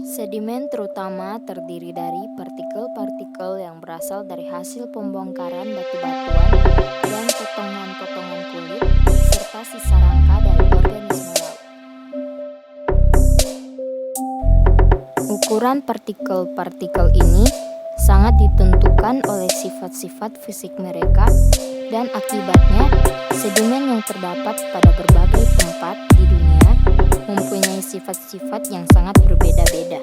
Sedimen terutama terdiri dari partikel-partikel yang berasal dari hasil pembongkaran batu-batuan dan potongan-potongan kulit, serta sisa rangka dari organisme laut. Ukuran partikel-partikel ini sangat ditentukan oleh sifat-sifat fisik mereka, dan akibatnya sedimen yang terdapat pada berbagai tempat di dunia mempunyai sifat-sifat yang sangat berbeda-beda.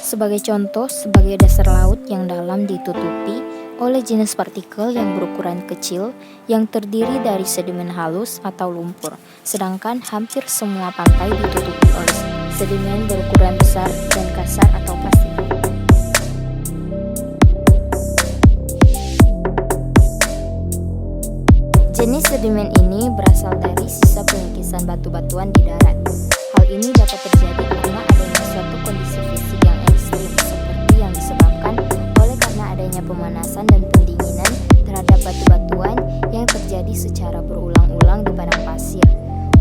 Sebagai contoh, sebagai dasar laut yang dalam ditutupi oleh jenis partikel yang berukuran kecil yang terdiri dari sedimen halus atau lumpur, sedangkan hampir semua pantai ditutupi oleh sedimen berukuran besar dan kasar atau pasir. Jenis sedimen ini berasal dari sisa pengikisan batu-batuan di darat. Hal ini dapat terjadi karena adanya suatu kondisi fisik yang ekstrim, seperti yang disebabkan karena adanya pemanasan dan pendinginan terhadap batu-batuan yang terjadi secara berulang-ulang di padang pasir,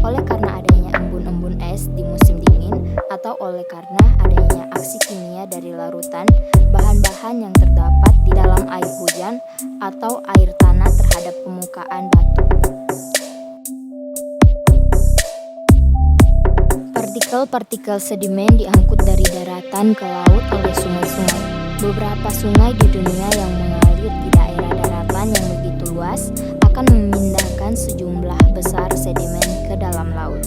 oleh karena adanya embun-embun es di musim dingin, atau oleh karena adanya aksi kimia dari larutan bahan-bahan yang terdapat di dalam air hujan atau air tanah terhadap permukaan batu. Partikel-partikel sedimen diangkut dari daratan ke laut oleh sungai-sungai. Beberapa sungai di dunia yang mengalir di daerah daratan yang begitu luas akan memindahkan sejumlah besar sedimen ke dalam laut.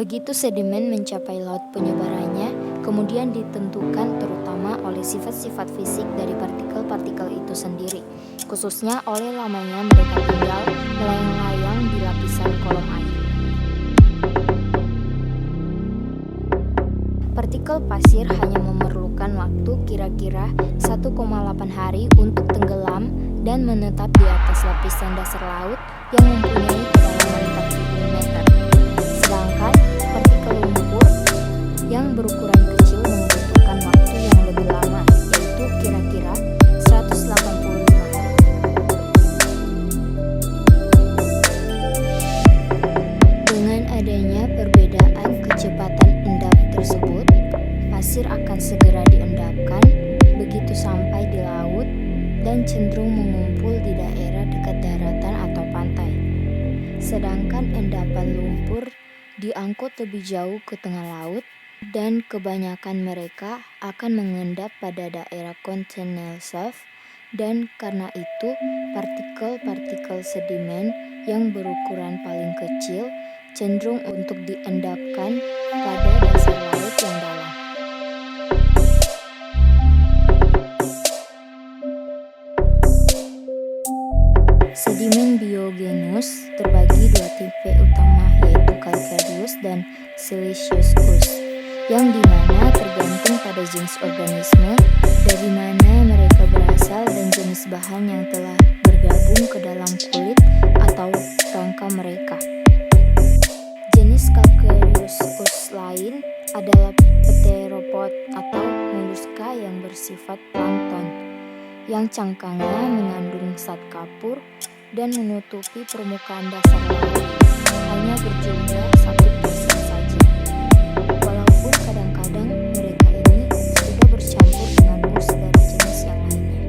Begitu sedimen mencapai laut, penyebarannya kemudian ditentukan terutama oleh sifat-sifat fisik dari partikel-partikel itu sendiri, khususnya oleh lamanya mereka tinggal melayang-layang di lapisan kolom air. Partikel pasir hanya memerlukan waktu kira-kira 1,8 hari untuk tenggelam dan menetap di atas lapisan dasar laut yang mempunyai kedalaman 4000 meter. Sedangkan partikel lumpur yang berukuran kecil membutuhkan waktu yang lebih lama, yaitu kira-kira 185 hari. Dengan adanya perbedaan kecepatan endap tersebut, pasir akan segera diendapkan begitu sampai di laut dan cenderung mengumpul di daerah dekat daratan atau pantai. Sedangkan endapan lumpur diangkut lebih jauh ke tengah laut, dan kebanyakan mereka akan mengendap pada daerah continental shelf, dan karena itu partikel-partikel sedimen yang berukuran paling kecil cenderung untuk diendapkan pada dasar laut yang dalam. Sedimen biogenus terbagi dua tipe utama, yaitu calcareous dan siliceous ooze, yang dimana tergantung pada jenis organisme dari mana mereka berasal dan jenis bahan yang telah bergabung ke dalam kulit atau rangka mereka. Jenis calcareous ooze lain adalah pteropod atau moluska yang bersifat plankton, yang cangkangnya mengandung zat kapur dan menutupi permukaan dasar laut hanya berjumlah 1% saja. Walaupun kadang-kadang mereka ini sudah bercampur dengan ooze dari jenis yang lainnya.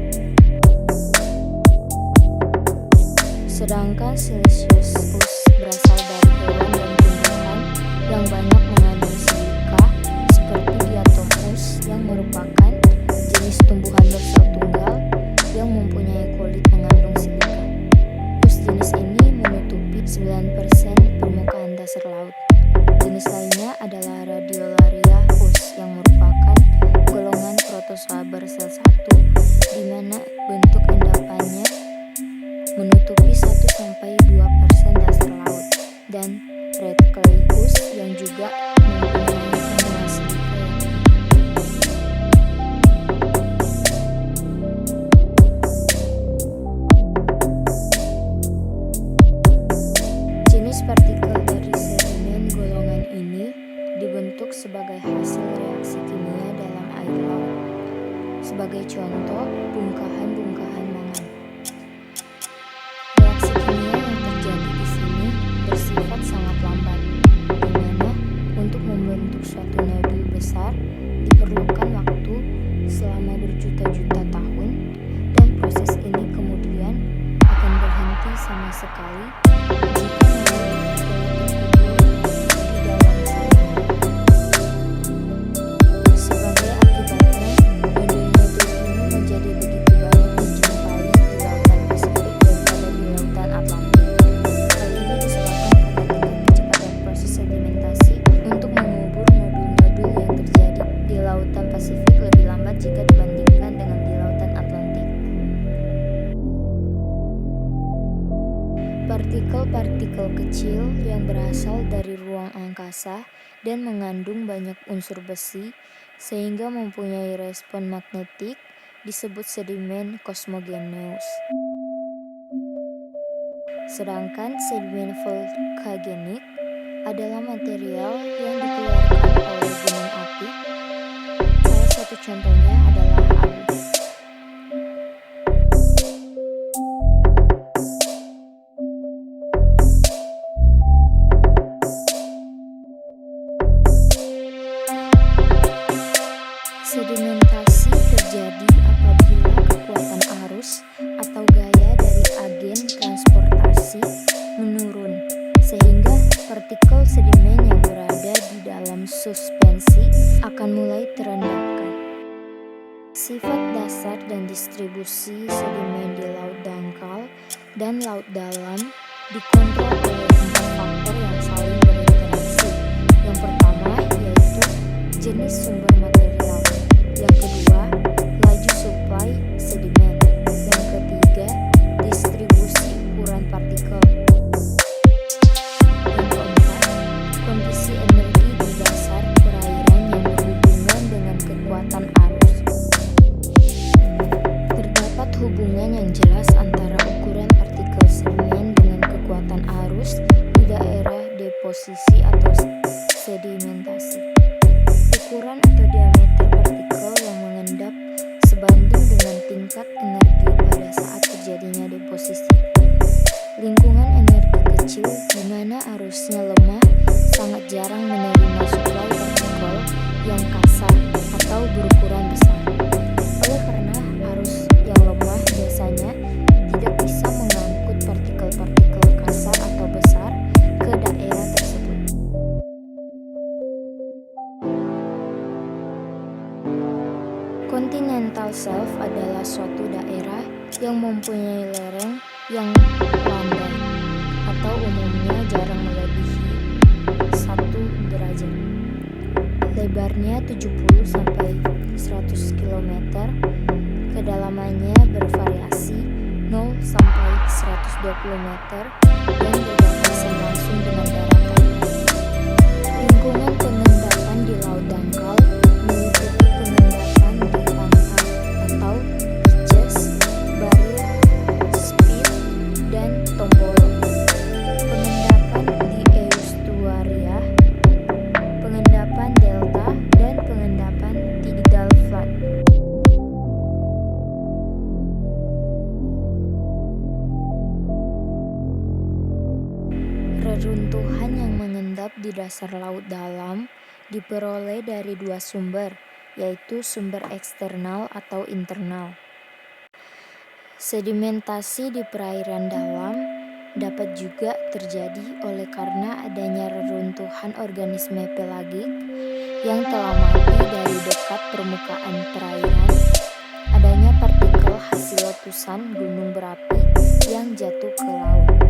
Sedangkan siliceous ooze berasal dari hewan dan tumbuhan yang banyak mengandung silika, seperti diatom ooze yang merupakan jenis tumbuhan bersel tunggal yang mempunyai kulit mengandung silika. Jenis ini menutupi 9% permukaan dasar laut. Jenis lainnya adalah Radiolaria ooze yang merupakan golongan protozoa bersel satu, di mana bentuk endapannya menutupi 1-2% dasar laut, dan Red clay ooze yang juga mempunyai kandungan silika yang tinggi. Jenis partikel dari sedimen golongan ini dibentuk sebagai hasil reaksi kimia dalam air laut. Sebagai contoh, bongkahan-bongkahan mangan. membentuk suatu nodul besar diperlukan waktu selama berjuta-juta tahun, dan proses ini kemudian akan berhenti sama sekali jika nodul telah terkubur di dalam sedimen. Sebagai akibatnya, nodul-nodul ini menjadi begitu banyak dijumpai di lautan Pasifik daripada di lautan Atlantik. Hal ini disebabkan karena tingkat kecepatan proses sedimentasi untuk mengubur nodul-nodul yang terjadi di lautan Pasifik lebih lambat jika dibandingkan dengan di lautan Atlantik. Partikel-partikel kecil yang berasal dari ruang angkasa dan mengandung banyak unsur besi sehingga mempunyai respon magnetik disebut sedimen kosmogeneus. Sedangkan sedimen volcanik adalah material yang dikeluarkan oleh gunung api. Salah satu contohnya adalah abu. Sedimentasi terjadi apabila kekuatan arus atau gaya dari agen transportasi menurun, sehingga partikel sedimen yang berada di dalam suspensi akan mulai terendapkan. Sifat dasar dan distribusi sedimen di laut dangkal dan laut dalam dikontrol oleh 4 faktor yang saling berinteraksi. Yang pertama yaitu jenis sumber material. Yang kedua, laju suplai sedimen. Yang ketiga, distribusi ukuran partikel. Yang keempat, kondisi energi di dasar perairan yang berhubungan dengan kekuatan arus. Terdapat hubungan yang jelas antara ukuran partikel sedimen dengan kekuatan arus di daerah deposisi atau sedimentasi. Ukuran atau diameter partikel yang mengendap sebanding dengan tingkat energi pada saat terjadinya deposisi. Lingkungan energi kecil di mana arusnya lemah sangat jarang menerima suplai partikel yang kasar atau berukuran besar. Oleh karena arus yang lemah biasanya tidak bisa mengangkut partikel-partikel kasar atau besar ke daerah tersebut. Continental Shelf adalah suatu daerah yang mempunyai lereng yang landai atau umumnya jarang melebihi 1 derajat. Lebarnya 70 sampai 100 km, kedalamannya bervariasi 0 sampai 120 meter dan berbatasan langsung dengan daratan. Lingkungan pengendapan di laut dangkal meliputi pengendapan di pantai atau beaches, Barir, Spit, dan Tombolo, pengendapan di estuaria, pengendapan delta, dan pengendapan tidal flat. Reruntuhan yang mengendap di dasar laut dalam diperoleh dari 2 sumber, yaitu sumber eksternal atau internal. Sedimentasi di perairan dalam dapat juga terjadi oleh karena adanya reruntuhan organisme pelagik yang telah mati dari dekat permukaan perairan, adanya partikel hasil letusan gunung berapi yang jatuh ke laut.